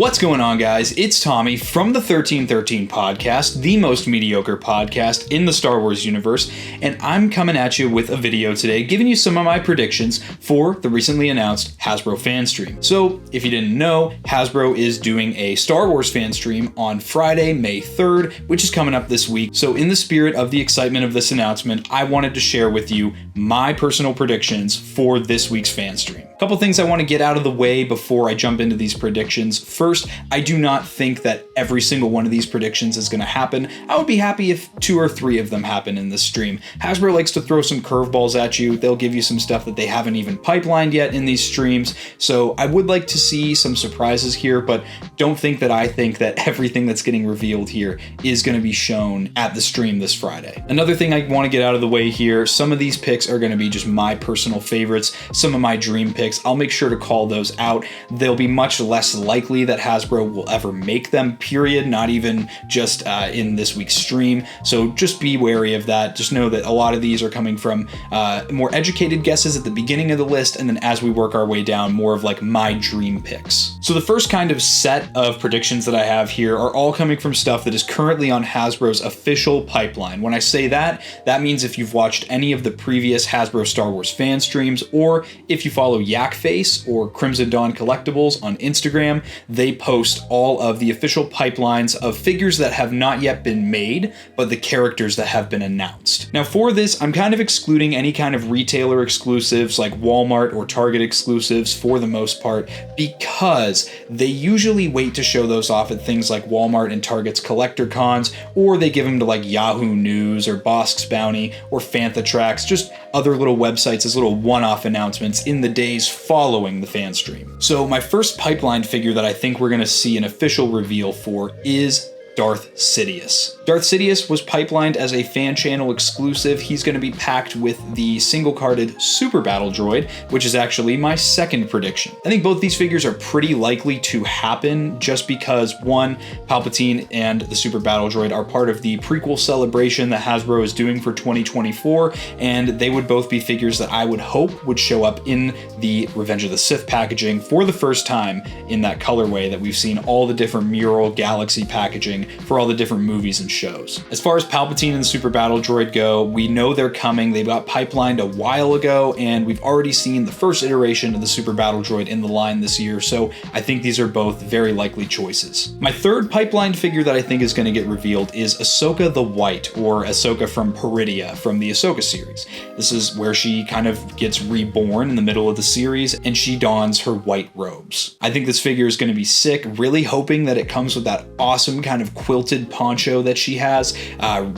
What's going on, guys? It's Tommy from the 1313 podcast, the most mediocre podcast in the Star Wars universe, and I'm coming at you with a video today giving you some of my predictions for the recently announced Hasbro Fanstream. So, if you didn't know, Hasbro is doing a Star Wars Fanstream on Friday, May 3rd, which is coming up this week. So, in the spirit of the excitement of this announcement, I wanted to share with you my personal predictions for this week's Fanstream. A couple things I want to get out of the way before I jump into these predictions. First, I do not think that every single one of these predictions is going to happen. I would be happy if 2 or 3 of them happen in this stream. Hasbro likes to throw some curveballs at you. They'll give you some stuff that they haven't even pipelined yet in these streams. So I would like to see some surprises here, but don't think that I think that everything that's getting revealed here is going to be shown at the stream this Friday. Another thing I want to get out of the way here, some of these picks are going to be just my personal favorites, some of my dream picks. I'll make sure to call those out. They'll be much less likely that Hasbro will ever make them, period, not even just in this week's stream. So just be wary of that. Just know that a lot of these are coming from more educated guesses at the beginning of the list, and then as we work our way down, more of like my dream picks. So the first kind of set of predictions that I have here are all coming from stuff that is currently on Hasbro's official pipeline. When I say that, that means if you've watched any of the previous Hasbro Star Wars fan streams, or if you follow Yakface or Crimson Dawn Collectibles on Instagram, they post all of the official pipelines of figures that have not yet been made, but the characters that have been announced. Now for this, I'm kind of excluding any kind of retailer exclusives like Walmart or Target exclusives for the most part, because they usually wait to show those off at things like Walmart and Target's collector cons, or they give them to like Yahoo News or Bosk's Bounty or Fantha Tracks, just other little websites as little one-off announcements in the days following the fan stream. So my first pipeline figure that I think we're going to see an official reveal for is Darth Sidious. Darth Sidious was pipelined as a fan channel exclusive. He's going to be packed with the single-carded Super Battle Droid, which is actually my second prediction. I think both these figures are pretty likely to happen just because, one, Palpatine and the Super Battle Droid are part of the prequel celebration that Hasbro is doing for 2024, and they would both be figures that I would hope would show up in the Revenge of the Sith packaging for the first time in that colorway that we've seen all the different mural galaxy packaging for all the different movies and shows. As far as Palpatine and the Super Battle Droid go, we know they're coming. They got pipelined a while ago, and we've already seen the first iteration of the Super Battle Droid in the line this year, so I think these are both very likely choices. My third pipelined figure that I think is going to get revealed is Ahsoka the White, or Ahsoka from Peridia from the Ahsoka series. This is where she kind of gets reborn in the middle of the series, and she dons her white robes. I think this figure is going to be sick, really hoping that it comes with that awesome kind of quilted poncho that she has.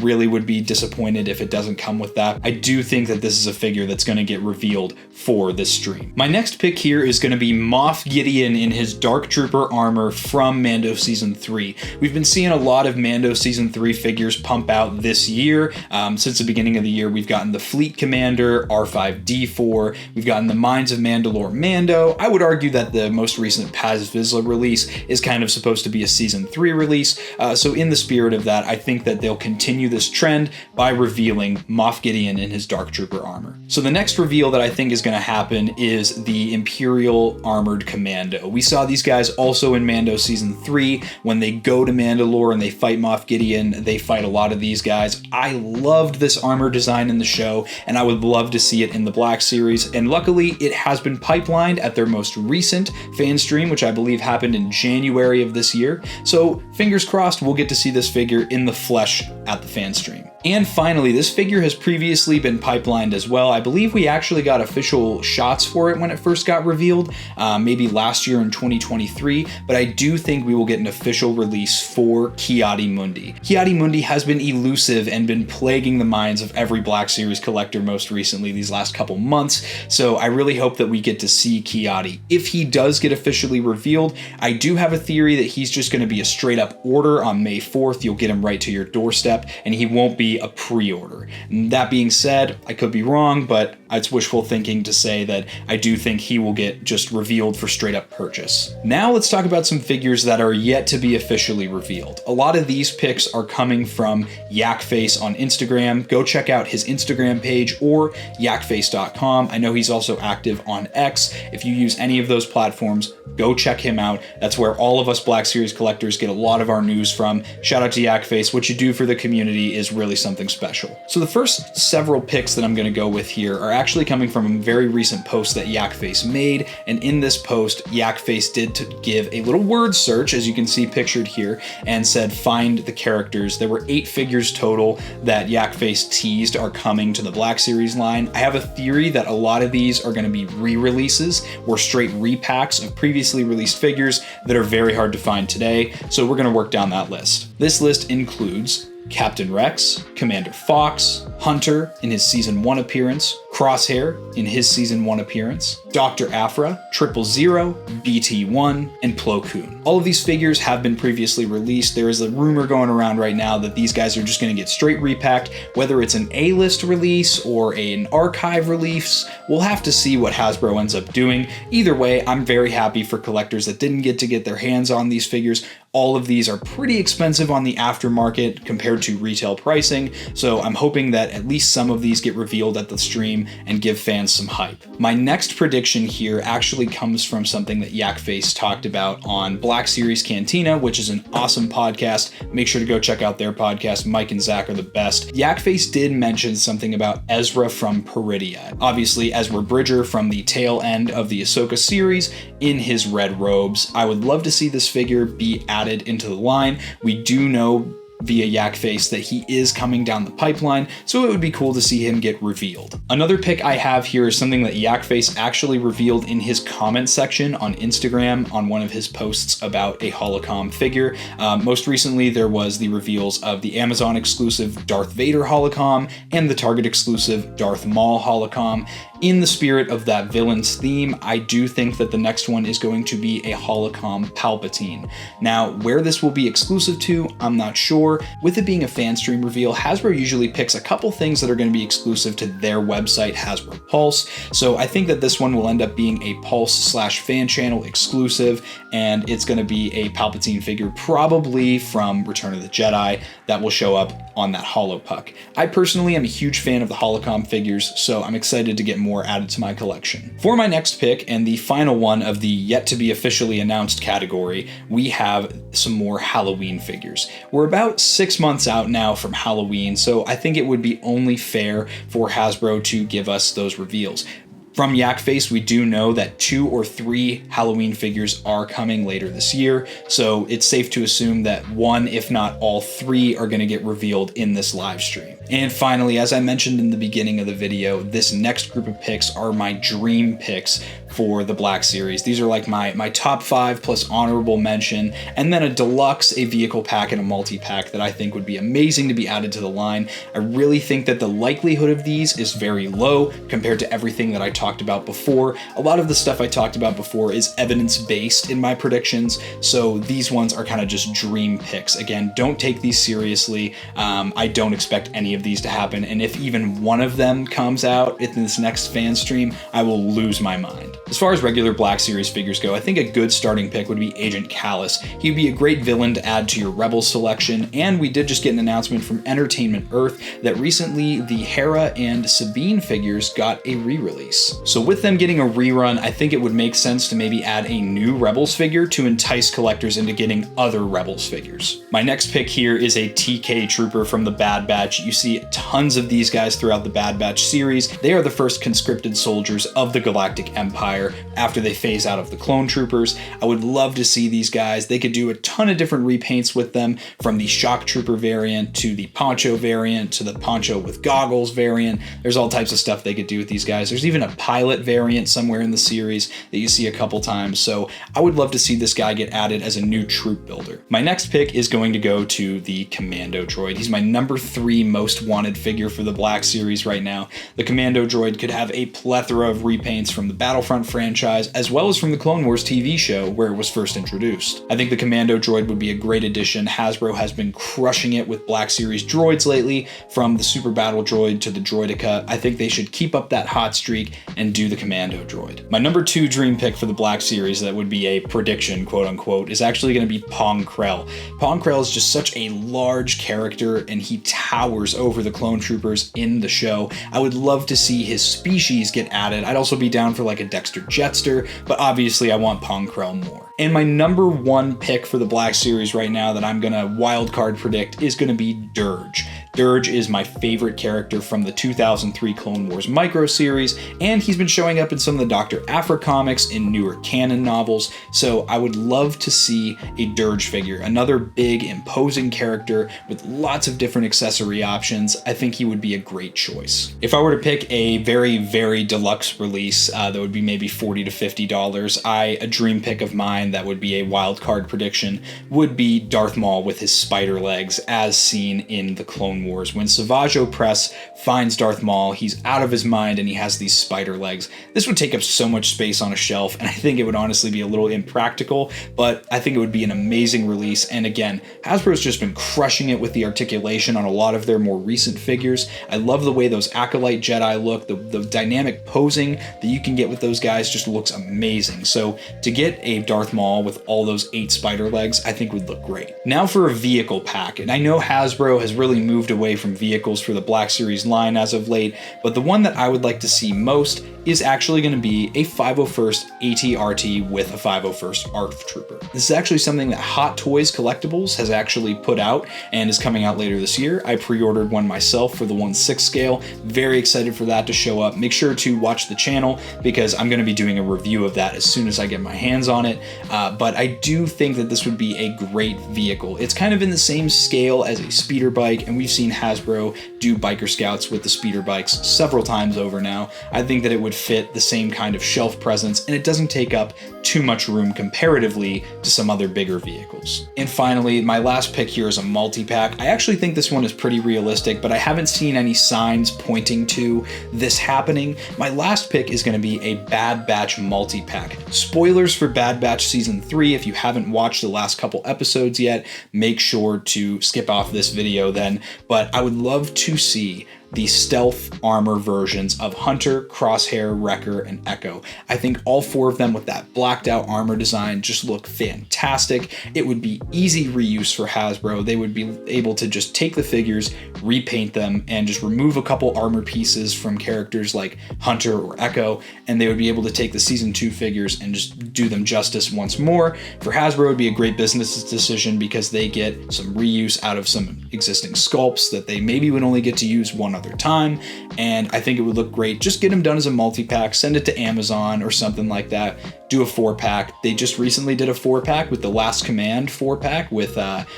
Really would be disappointed if it doesn't come with that. I do think that this is a figure that's going to get revealed for this stream. My next pick here is going to be Moff Gideon in his Dark Trooper armor from Mando Season 3. We've been seeing a lot of Mando Season 3 figures pump out this year. Since the beginning of the year, we've gotten the Fleet Commander, R5-D4, we've gotten the Mines of Mandalore Mando. I would argue that the most recent Paz Vizsla release is kind of supposed to be a Season 3 release. So in the spirit of that, I think that they'll continue this trend by revealing Moff Gideon in his Dark Trooper armor. So the next reveal that I think is going to happen is the Imperial Armored Commando. We saw these guys also in Mando Season 3. When they go to Mandalore and they fight Moff Gideon, they fight a lot of these guys. I loved this armor design in the show, and I would love to see it in the Black Series, and luckily it has been pipelined at their most recent fan stream, which I believe happened in January of this year. So fingers crossed we'll get to see this figure in the flesh at the fan stream. And finally, this figure has previously been pipelined as well. I believe we actually got official shots for it when it first got revealed, maybe last year in 2023, but I do think we will get an official release for Ki-Adi-Mundi. Ki-Adi-Mundi has been elusive and been plaguing the minds of every Black Series collector most recently these last couple months, so I really hope that we get to see Ki-Adi. If he does get officially revealed, I do have a theory that he's just going to be a straight up order pre-order on May 4th, you'll get him right to your doorstep, and he won't be a pre-order. That being said, I could be wrong, but it's wishful thinking to say that I do think he will get just revealed for straight up purchase. Now let's talk about some figures that are yet to be officially revealed. A lot of these pics are coming from Yakface on Instagram. Go check out his Instagram page or yakface.com. I know he's also active on X. If you use any of those platforms, go check him out. That's where all of us Black Series collectors get a lot of our news from. Shout out to Yakface. What you do for the community is really something special. So the first several pics that I'm going to go with here are actually coming from a very recent post that Yakface made, and in this post, Yakface did give a little word search, as you can see pictured here, and said find the characters. There were 8 figures total that Yakface teased are coming to the Black Series line. I have a theory that a lot of these are going to be re-releases or straight repacks of previously released figures that are very hard to find today, so we're going to work down that list. This list includes Captain Rex, Commander Fox, Hunter in his Season 1 appearance, Crosshair in his Season 1 appearance, Dr. Aphra, 000, BT1, and Plo Koon. All of these figures have been previously released. There is a rumor going around right now that these guys are just going to get straight repacked, whether it's an A-list release or an archive release. We'll have to see what Hasbro ends up doing. Either way, I'm very happy for collectors that didn't get to get their hands on these figures. All of these are pretty expensive on the aftermarket compared to retail pricing, so I'm hoping that at least some of these get revealed at the stream and give fans some hype. My next prediction here actually comes from something that Yakface talked about on Black Series Cantina, which is an awesome podcast. Make sure to go check out their podcast. Mike and Zach are the best. Yakface did mention something about Ezra from Peridia. Obviously, Ezra Bridger from the tail end of the Ahsoka series in his red robes. I would love to see this figure be added into the line. We do know via Yakface that he is coming down the pipeline, so it would be cool to see him get revealed. Another pick I have here is something that Yakface actually revealed in his comment section on Instagram on one of his posts about a Holocom figure. Most recently, there was the reveals of the Amazon exclusive Darth Vader Holocom and the Target exclusive Darth Maul Holocom. In the spirit of that villain's theme, I do think that the next one is going to be a Holocom Palpatine. Now, where this will be exclusive to, I'm not sure. With it being a Fanstream reveal, Hasbro usually picks a couple things that are going to be exclusive to their website, Hasbro Pulse. So I think that this one will end up being a Pulse/fan channel exclusive, and it's going to be a Palpatine figure, probably from Return of the Jedi, that will show up on that Holo Puck. I personally am a huge fan of the Holocom figures, so I'm excited to get more added to my collection. For my next pick, and the final one of the yet to be officially announced category, we have some more Halloween figures. We're about 6 months out now from Halloween, so I think it would be only fair for Hasbro to give us those reveals. From Yakface, we do know that 2 or 3 Halloween figures are coming later this year, so it's safe to assume that 1, if not all 3, are going to get revealed in this live stream. And finally, as I mentioned in the beginning of the video, this next group of picks are my dream picks for the Black Series. These are like my top 5 plus honorable mention, and then a deluxe, a vehicle pack, and a multi-pack that I think would be amazing to be added to the line. I really think that the likelihood of these is very low compared to everything that I talked about before. A lot of the stuff I talked about before is evidence-based in my predictions, so these ones are kind of just dream picks. Again, don't take these seriously. I don't expect any of these to happen, and if even one of them comes out in this next fan stream, I will lose my mind. As far as regular Black Series figures go, I think a good starting pick would be Agent Callus. He'd be a great villain to add to your Rebels selection, and we did just get an announcement from Entertainment Earth that recently the Hera and Sabine figures got a re-release. So with them getting a rerun, I think it would make sense to maybe add a new Rebels figure to entice collectors into getting other Rebels figures. My next pick here is a TK Trooper from the Bad Batch. You see tons of these guys throughout the Bad Batch series. They are the first conscripted soldiers of the Galactic Empire after they phase out of the clone troopers. I would love to see these guys. They could do a ton of different repaints with them, from the Shock Trooper variant to the Poncho variant to the Poncho with goggles variant. There's all types of stuff they could do with these guys. There's even a pilot variant somewhere in the series that you see a couple times, so I would love to see this guy get added as a new troop builder. My next pick is going to go to the Commando Droid. He's my number 3 most wanted figure for the Black Series right now. The Commando Droid could have a plethora of repaints, from the Battlefront franchise, as well as from the Clone Wars TV show where it was first introduced. I think the Commando droid would be a great addition. Hasbro has been crushing it with Black Series droids lately, from the Super Battle droid to the Droideka. I think they should keep up that hot streak and do the Commando droid. My number 2 dream pick for the Black Series that would be a prediction, quote unquote, is actually going to be Pong Krell. Pong Krell is just such a large character and he towers over the clone troopers in the show. I would love to see his species get added. I'd also be down for like a Dexter Jetster, but obviously I want Pong Krell more. And my number 1 pick for the Black Series right now that I'm gonna wildcard predict is gonna be Dirge. Dirge is my favorite character from the 2003 Clone Wars micro series, and he's been showing up in some of the Dr. Aphra comics, in newer canon novels, so I would love to see a Dirge figure, another big, imposing character with lots of different accessory options. I think he would be a great choice. If I were to pick a very, very deluxe release that would be maybe $40 to $50, a dream pick of mine that would be a wild card prediction would be Darth Maul with his spider legs as seen in the Clone Wars. When Savage Opress finds Darth Maul, he's out of his mind and he has these spider legs. This would take up so much space on a shelf, and I think it would honestly be a little impractical, but I think it would be an amazing release. And again, Hasbro's just been crushing it with the articulation on a lot of their more recent figures. I love the way those Acolyte Jedi look. The dynamic posing that you can get with those guys just looks amazing. So to get a Darth Maul with all those 8 spider legs, I think would look great. Now for a vehicle pack, and I know Hasbro has really moved away from vehicles for the Black Series line as of late, but the one that I would like to see most is actually going to be a 501st AT-RT with a 501st ARC Trooper. This is actually something that Hot Toys Collectibles has actually put out and is coming out later this year. I pre-ordered one myself for the 1/6 scale. Very excited for that to show up. Make sure to watch the channel because I'm going to be doing a review of that as soon as I get my hands on it. But I do think that this would be a great vehicle. It's kind of in the same scale as a speeder bike, and we've seen Hasbro do biker scouts with the speeder bikes several times over now. I think that it would fit the same kind of shelf presence, and it doesn't take up too much room comparatively to some other bigger vehicles. And finally, my last pick here is a multi-pack. I actually think this one is pretty realistic, but I haven't seen any signs pointing to this happening. My last pick is going to be a Bad Batch multi-pack. Spoilers for Bad Batch Season 3. If you haven't watched the last couple episodes yet, make sure to skip off this video then. But I would love to see the stealth armor versions of Hunter, Crosshair, Wrecker, and Echo. I think all 4 of them with that blacked out armor design just look fantastic. It would be easy reuse for Hasbro. They would be able to just take the figures, repaint them, and just remove a couple armor pieces from characters like Hunter or Echo, and they would be able to take the Season 2 figures and just do them justice once more. For Hasbro, it would be a great business decision because they get some reuse out of some existing sculpts that they maybe would only get to use one other time, and I think it would look great. Just get them done as a multi-pack, send it to Amazon or something like that, do a 4-pack. They just recently did a 4-pack with the Last Command 4-pack with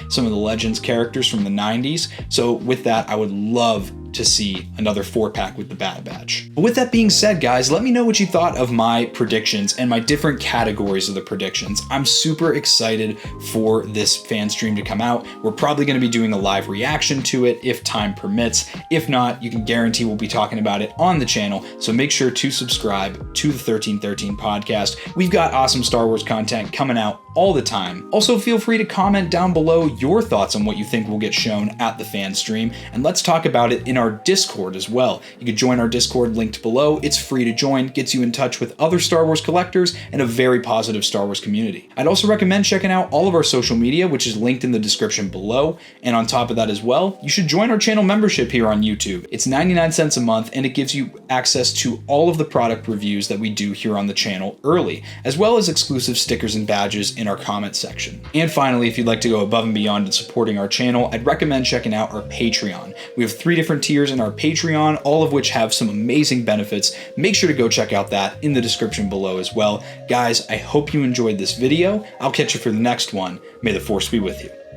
some of the Legends characters from the 90s, so with that I would love to see another 4-pack with the Bad Batch. But with that being said, guys, let me know what you thought of my predictions and my different categories of the predictions. I'm super excited for this fan stream to come out. We're probably going to be doing a live reaction to it if time permits. If not, you can guarantee we'll be talking about it on the channel, so make sure to subscribe to the 1313 podcast. We've got awesome Star Wars content coming out all the time. Also, feel free to comment down below your thoughts on what you think will get shown at the fan stream, and let's talk about it in our Discord as well. You can join our Discord linked below. It's free to join, gets you in touch with other Star Wars collectors and a very positive Star Wars community. I'd also recommend checking out all of our social media, which is linked in the description below. And on top of that as well, you should join our channel membership here on YouTube. It's 99 cents a month, and it gives you access to all of the product reviews that we do here on the channel early, as well as exclusive stickers and badges in our comment section. And finally, if you'd like to go above and beyond in supporting our channel, I'd recommend checking out our Patreon. We have 3 different tiers in our Patreon, all of which have some amazing benefits. Make sure to go check out that in the description below as well. Guys, I hope you enjoyed this video. I'll catch you for the next one. May the Force be with you.